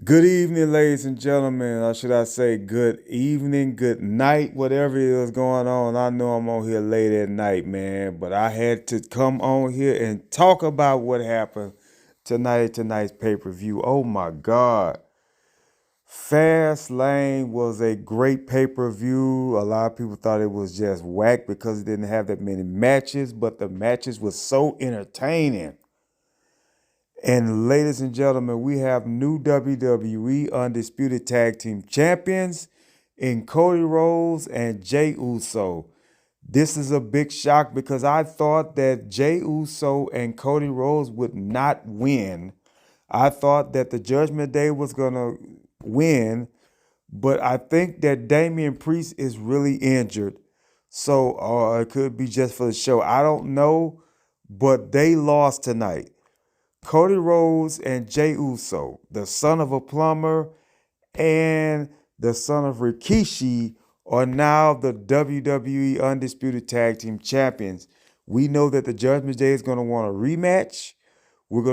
Good evening, ladies and gentlemen. Or should I say good evening, good night, whatever it is going on. I know I'm on here late at night, man, but I had to come on here and talk about what happened tonight's pay-per-view. Oh my God. Fast Lane was a great pay-per-view. A lot of people thought it was just whack because it didn't have that many matches, but the matches were so entertaining. And ladies and gentlemen, we have new WWE Undisputed Tag Team Champions in Cody Rhodes and Jey Uso. This is a big shock because I thought that Jey Uso and Cody Rhodes would not win. I thought that the Judgment Day was going to win, but I think that Damian Priest is really injured. So it could be just for the show. I don't know, but they lost tonight. Cody Rhodes and Jey Uso, the son of a plumber and the son of Rikishi, are now the WWE Undisputed Tag Team Champions. We know that the Judgment Day is going to want a rematch. We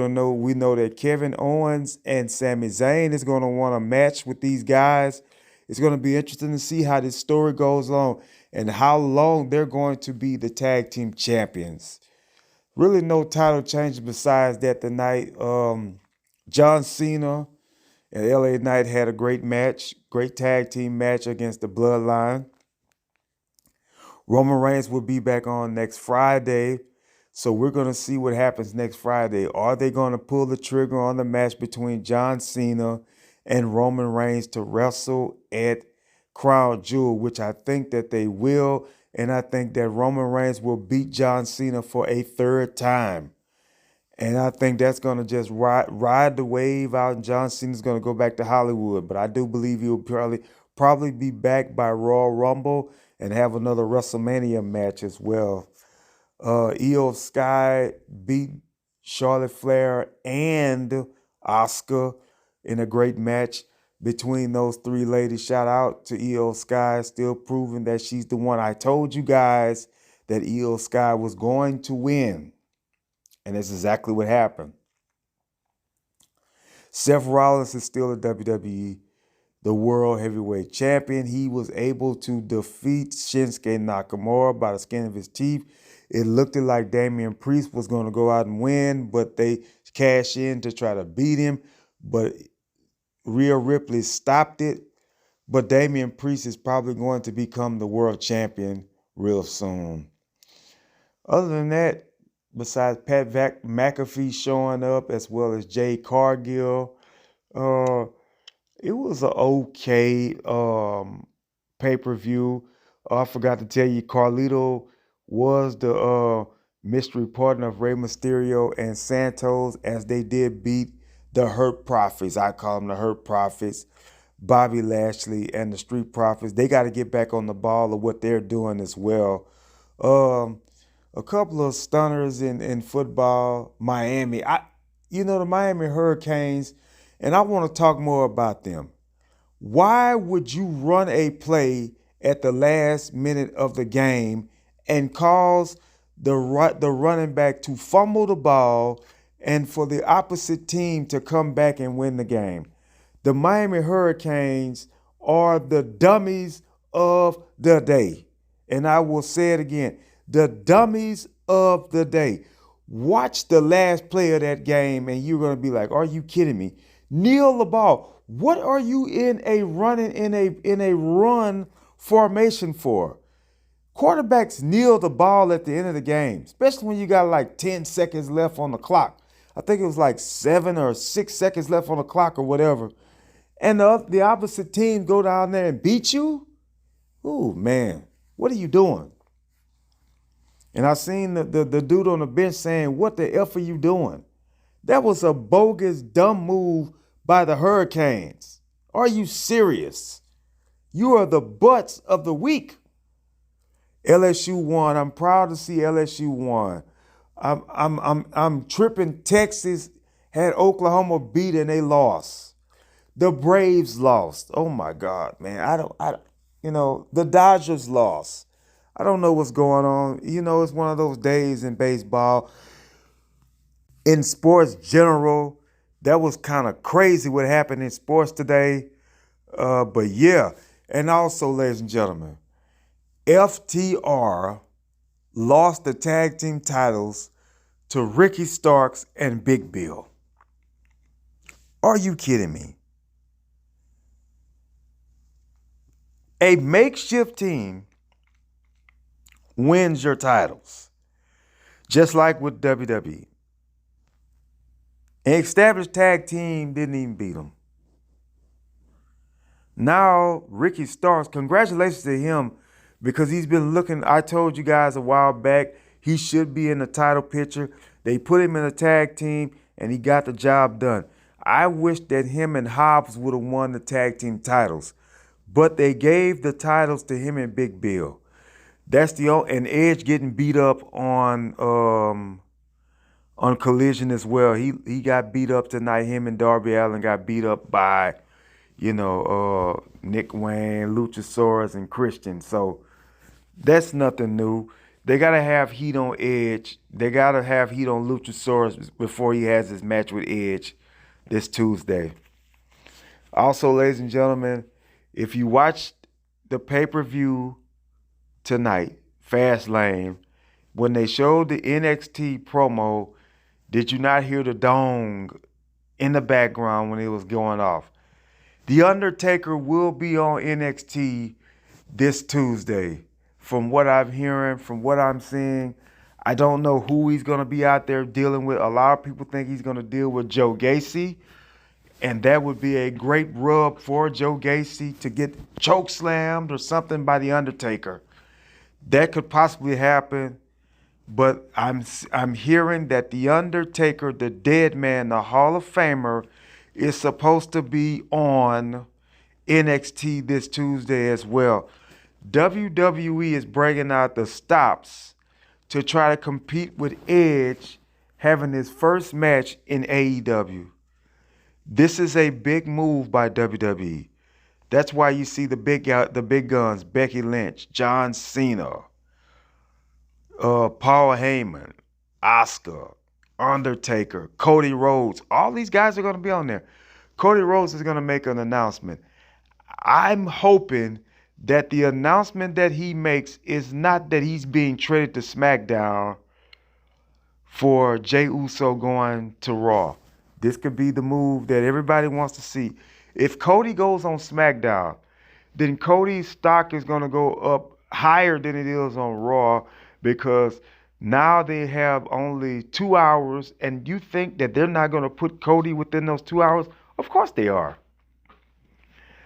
know that Kevin Owens and Sami Zayn is going to want a match with these guys. It's going to be interesting to see how this story goes on and how long they're going to be the tag team champions. Really no title changes besides that tonight. John Cena and LA Knight had a great match, great tag team match against the Bloodline. Roman Reigns will be back on next Friday. So we're going to see what happens next Friday. Are they going to pull the trigger on the match between John Cena and Roman Reigns to wrestle at Crown Jewel, which I think that they will. And I think that Roman Reigns will beat John Cena for a third time. And I think that's going to just ride the wave out, and John Cena's going to go back to Hollywood. But I do believe he'll probably be back by Royal Rumble and have another WrestleMania match as well. Io Sky beat Charlotte Flair and Asuka in a great match between those three ladies. Shout out to Io Sky, still proving that she's the one. I told you guys that Io Sky was going to win, and that's exactly what happened. Seth Rollins is still a WWE, the World Heavyweight Champion. He was able to defeat Shinsuke Nakamura by the skin of his teeth. It looked like Damian Priest was going to go out and win, but they cashed in to try to beat him. But Rhea Ripley stopped it. But Damian Priest is probably going to become the world champion real soon. Other than that, besides Pat McAfee showing up as well as Jade Cargill, it was an okay pay-per-view. I forgot to tell you, Carlito was the mystery partner of Rey Mysterio and Santos, as they did beat the Hurt Profits. I call them the Hurt Profits. Bobby Lashley and the Street Profits. They got to get back on the ball of what they're doing as well. A couple of stunners in football. Miami. The Miami Hurricanes, and I want to talk more about them. Why would you run a play at the last minute of the game and cause the running back to fumble the ball and for the opposite team to come back and win the game? The Miami Hurricanes are the dummies of the day. And I will say it again, the dummies of the day. Watch the last play of that game and you're going to be like, are you kidding me? Kneel the ball. What are you in a run formation for? Quarterbacks kneel the ball at the end of the game, especially when you got like 10 seconds left on the clock. I think it was like 7 or 6 seconds left on the clock or whatever. And the opposite team go down there and beat you? Ooh, man, what are you doing? And I seen the dude on the bench saying, what the F are you doing? That was a bogus, dumb move by the Hurricanes. Are you serious? You are the butts of the week. LSU won. I'm proud to see LSU won. I'm tripping. Texas had Oklahoma beat and they lost. The Braves lost. Oh my God, man. The Dodgers lost. I don't know what's going on. It's one of those days in baseball, in sports general. That was kind of crazy what happened in sports today. But yeah, and also, ladies and gentlemen, FTR lost the tag team titles to Ricky Starks and Big Bill. Are you kidding me? A makeshift team wins your titles, just like with WWE. An established tag team didn't even beat them. Now, Ricky Starks, congratulations to him because he's been looking. I told you guys a while back he should be in the title picture. They put him in a tag team and he got the job done. I wish that him and Hobbs would have won the tag team titles, but they gave the titles to him and Big Bill. That's the only, and Edge getting beat up on Collision as well. He got beat up tonight. Him and Darby Allin got beat up by, Nick Wayne, Luchasaurus, and Christian. So that's nothing new. They gotta have heat on Edge. They gotta have heat on Luchasaurus before he has his match with Edge this Tuesday. Also, ladies and gentlemen, if you watched the pay-per-view tonight, Fastlane, when they showed the NXT promo, did you not hear the dong in the background when it was going off? The Undertaker will be on NXT this Tuesday. From what I'm hearing, from what I'm seeing, I don't know who he's going to be out there dealing with. A lot of people think he's going to deal with Joe Gacy, and that would be a great rub for Joe Gacy to get chokeslammed or something by The Undertaker. That could possibly happen. But I'm hearing that The Undertaker, the dead man, the Hall of Famer, is supposed to be on NXT this Tuesday as well. WWE is bringing out the stops to try to compete with Edge having his first match in AEW. This is a big move by WWE. That's why you see the big guns, Becky Lynch, John Cena, Paul Heyman, Asuka, Undertaker, Cody Rhodes. All these guys are going to be on there. Cody Rhodes is going to make an announcement. I'm hoping that the announcement that he makes is not that he's being traded to SmackDown for Jey Uso going to Raw. This could be the move that everybody wants to see. If Cody goes on SmackDown, then Cody's stock is going to go up higher than it is on Raw, because now they have only 2 hours, and you think that they're not going to put Cody within those 2 hours? Of course they are.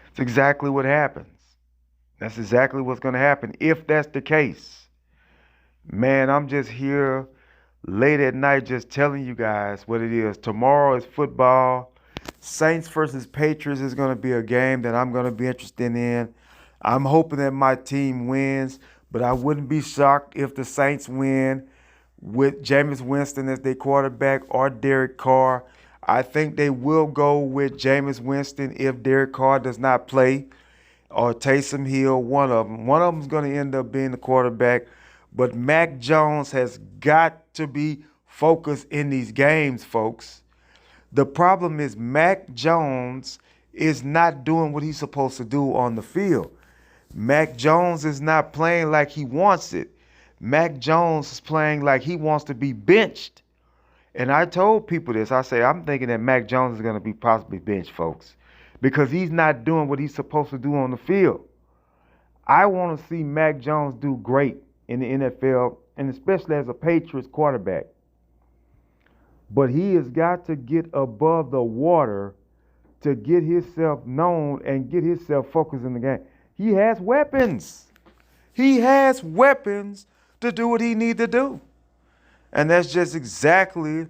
It's exactly what happens. That's exactly what's going to happen if that's the case. Man, I'm just here late at night just telling you guys what it is. Tomorrow is football. Saints versus Patriots is going to be a game that I'm going to be interested in. I'm hoping that my team wins, but I wouldn't be shocked if the Saints win with Jameis Winston as their quarterback or Derek Carr. I think they will go with Jameis Winston if Derek Carr does not play, or Taysom Hill, one of them. One of them is going to end up being the quarterback. But Mac Jones has got to be focused in these games, folks. The problem is Mac Jones is not doing what he's supposed to do on the field. Mac Jones is not playing like he wants it. Mac Jones is playing like he wants to be benched. And I told people this. I say, I'm thinking that Mac Jones is going to be possibly benched, folks, because he's not doing what he's supposed to do on the field. I want to see Mac Jones do great in the NFL, and especially as a Patriots quarterback. But he has got to get above the water to get himself known and get himself focused in the game. He has weapons. He has weapons to do what he needs to do. And that's just exactly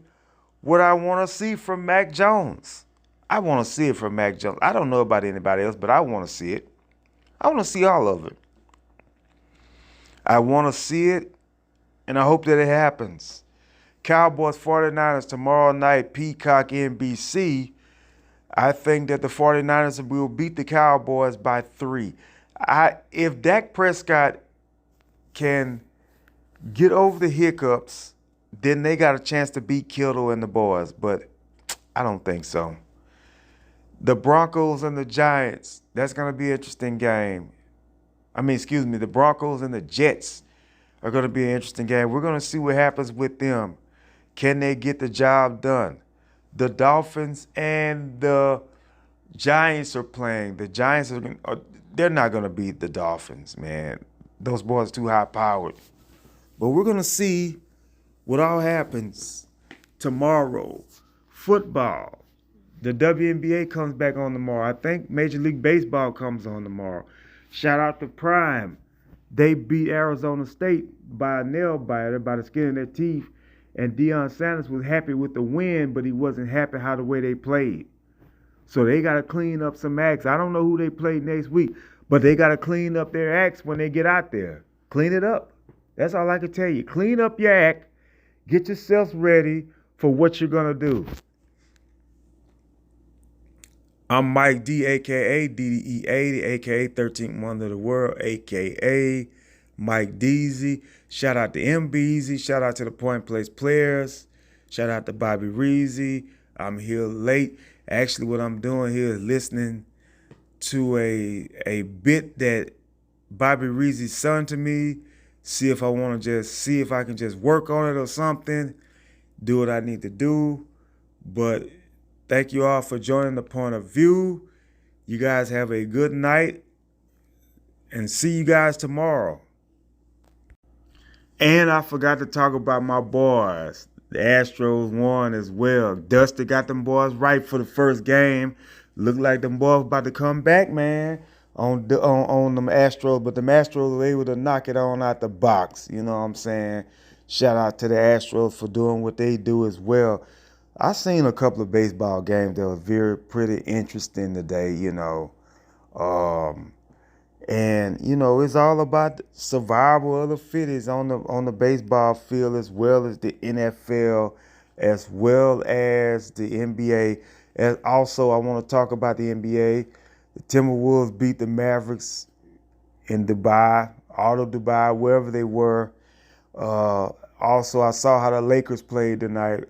what I want to see from Mac Jones. I want to see it from Mac Jones. I don't know about anybody else, but I want to see it. I want to see all of it. I want to see it, and I hope that it happens. Cowboys 49ers tomorrow night, Peacock NBC. I think that the 49ers will beat the Cowboys by 3. If Dak Prescott can get over the hiccups, then they got a chance to beat Kittle and the boys. But I don't think so. The Broncos and the Giants, that's going to be an interesting game. I mean, excuse me, the Broncos and the Jets are going to be an interesting game. We're going to see what happens with them. Can they get the job done? The Dolphins and the Giants are playing. The Giants they're not going to beat the Dolphins, man. Those boys are too high powered. But we're going to see what all happens tomorrow. Football. The WNBA comes back on tomorrow. I think Major League Baseball comes on tomorrow. Shout out to Prime. They beat Arizona State by a nail biter, by the skin of their teeth. And Deion Sanders was happy with the win, but he wasn't happy how the way they played. So they got to clean up some acts. I don't know who they play next week, but they got to clean up their acts when they get out there. Clean it up. That's all I can tell you. Clean up your act. Get yourselves ready for what you're going to do. I'm Mike D, a.k.a. DDE80, a.k.a. 13th Wonder of the World, a.k.a. Mike Deasy. Shout out to MBeasy. Shout out to the Point Place players. Shout out to Bobby Reezy. I'm here late. Actually, what I'm doing here is listening to a bit that Bobby Reezy sent to me. See if I want to see if I can just work on it or something. Do what I need to do. But thank you all for joining the Point of View. You guys have a good night. And see you guys tomorrow. And I forgot to talk about my boys. The Astros won as well. Dusty got them boys right for the first game. Looked like them boys about to come back, man, on them Astros. But them Astros were able to knock it on out the box. You know what I'm saying? Shout out to the Astros for doing what they do as well. I seen a couple of baseball games that was pretty interesting today, you know. And, you know, it's all about survival of the fittest on the baseball field, as well as the NFL, as well as the NBA. And also, I want to talk about the NBA. The Timberwolves beat the Mavericks in Dubai, out of Dubai, wherever they were. Also, I saw how the Lakers played tonight.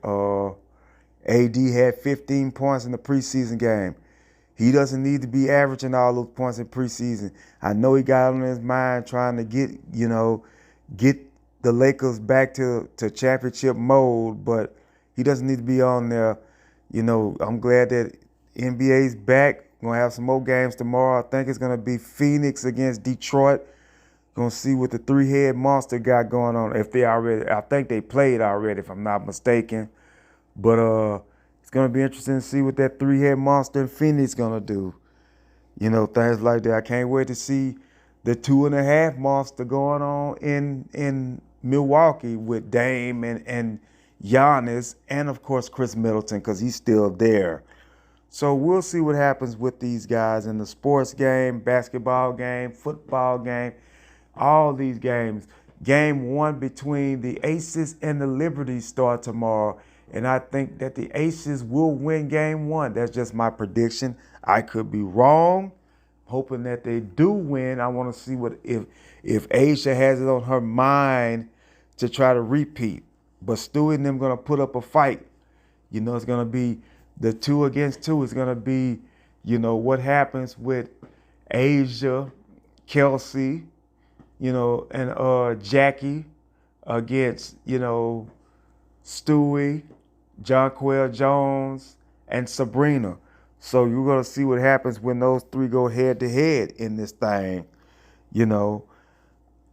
AD had 15 points in the preseason game. He doesn't need to be averaging all those points in preseason. I know he got on his mind trying to get the Lakers back to championship mode, but he doesn't need to be on there. You know, I'm glad that NBA's back. We're going to have some more games tomorrow. I think it's going to be Phoenix against Detroit. Going to see what the three-head monster got going on. I think they played already, if I'm not mistaken. But it's going to be interesting to see what that three-head monster in Phoenix going to do. You know, things like that. I can't wait to see the 2.5 monster going on in Milwaukee with Dame and Giannis, and, of course, Chris Middleton, because he's still there. So we'll see what happens with these guys in the sports game, basketball game, football game, all these games. Game 1 between the Aces and the Liberties start tomorrow. And I think that the Aces will win game 1. That's just my prediction. I could be wrong. Hoping that they do win. I want to see if Asia has it on her mind to try to repeat. But Stewie and them going to put up a fight. You know, it's going to be the 2 against 2. It's going to be, you know, what happens with Asia, Kelsey, you know, and Jackie against, you know, Stewie, Jonquel Jones, and Sabrina. So you're going to see what happens when those 3 go head-to-head in this thing. You know,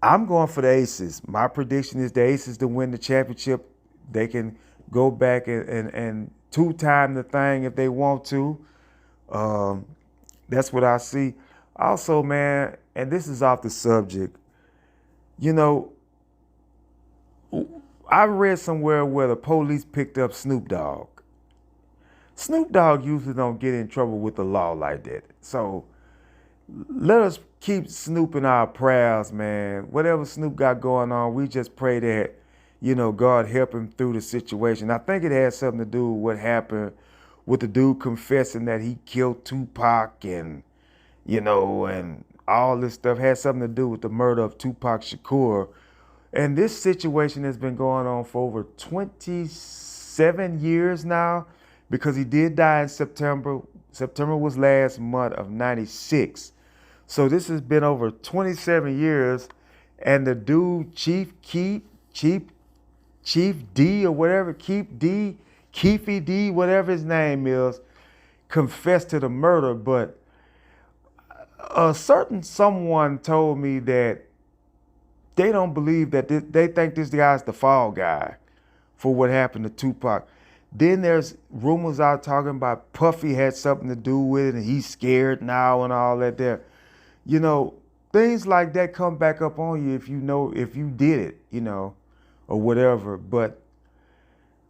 I'm going for the Aces. My prediction is the Aces to win the championship. They can go back and 2-time the thing if they want to. That's what I see. Also, man, and this is off the subject, you know, I read somewhere where the police picked up Snoop Dogg. Snoop Dogg usually don't get in trouble with the law like that. So let us keep Snoop in our prayers, man. Whatever Snoop got going on, we just pray that, you know, God help him through the situation. I think it has something to do with what happened with the dude confessing that he killed Tupac and, you know, and all this stuff had something to do with the murder of Tupac Shakur. And this situation has been going on for over 27 years now because he did die in September. September was last month of 96. So this has been over 27 years. And the dude, Chief D or whatever, Keefy D, whatever his name is, confessed to the murder. But a certain someone told me that they don't believe that they think this guy's the fall guy for what happened to Tupac. Then there's rumors out talking about Puffy had something to do with it and he's scared now and all that there. You know, things like that come back up on you if you did it, or whatever. But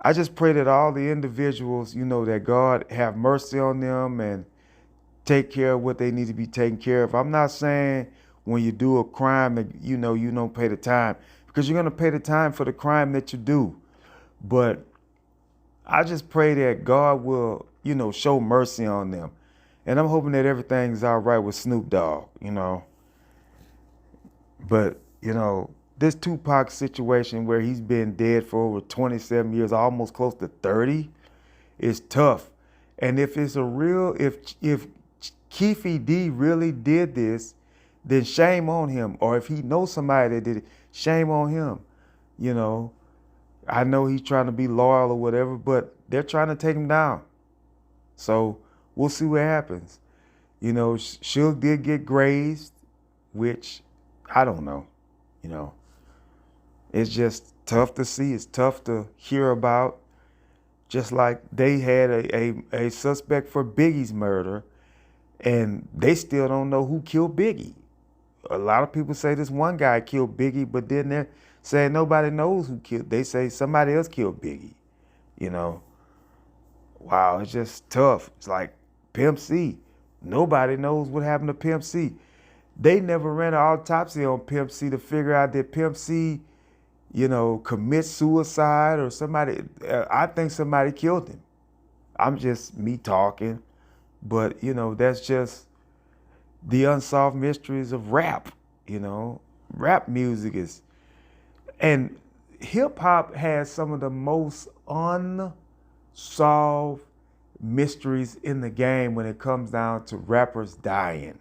I just pray that all the individuals, that God have mercy on them and take care of what they need to be taken care of. I'm not saying when you do a crime that, you don't pay the time, because you're going to pay the time for the crime that you do. But I just pray that God will, show mercy on them. And I'm hoping that everything's all right with Snoop Dogg, But, this Tupac situation where he's been dead for over 27 years, almost close to 30, is tough. And if it's if Keefy D really did this, then shame on him. Or if he knows somebody that did it, shame on him. I know he's trying to be loyal or whatever, but they're trying to take him down. So we'll see what happens. Suge did get grazed, which I don't know. It's just tough to see. It's tough to hear about. Just like they had a suspect for Biggie's murder, and they still don't know who killed Biggie. A lot of people say this one guy killed Biggie, but then they're saying nobody knows who killed. They say somebody else killed Biggie. Wow, it's just tough. It's like Pimp C. Nobody knows what happened to Pimp C. They never ran an autopsy on Pimp C to figure out did Pimp C, commit suicide or somebody. I think somebody killed him. I'm just me talking, but that's just the unsolved mysteries of rap. Rap music is, and hip hop has some of the most unsolved mysteries in the game when it comes down to rappers dying.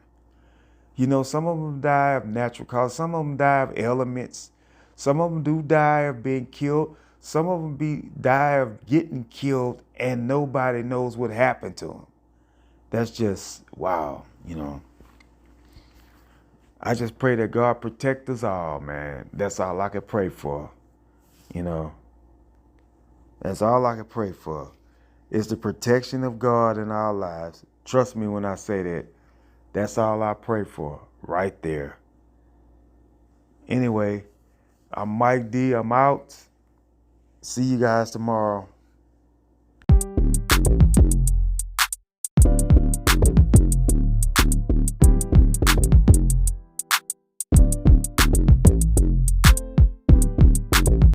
Some of them die of natural causes. Some of them die of elements. Some of them do die of being killed. Some of them die of getting killed and nobody knows what happened to them. That's just, wow, I just pray that God protect us all, man. That's all I can pray for, That's all I can pray for. It's the protection of God in our lives. Trust me when I say that. That's all I pray for right there. Anyway, I'm Mike D. I'm out. See you guys tomorrow.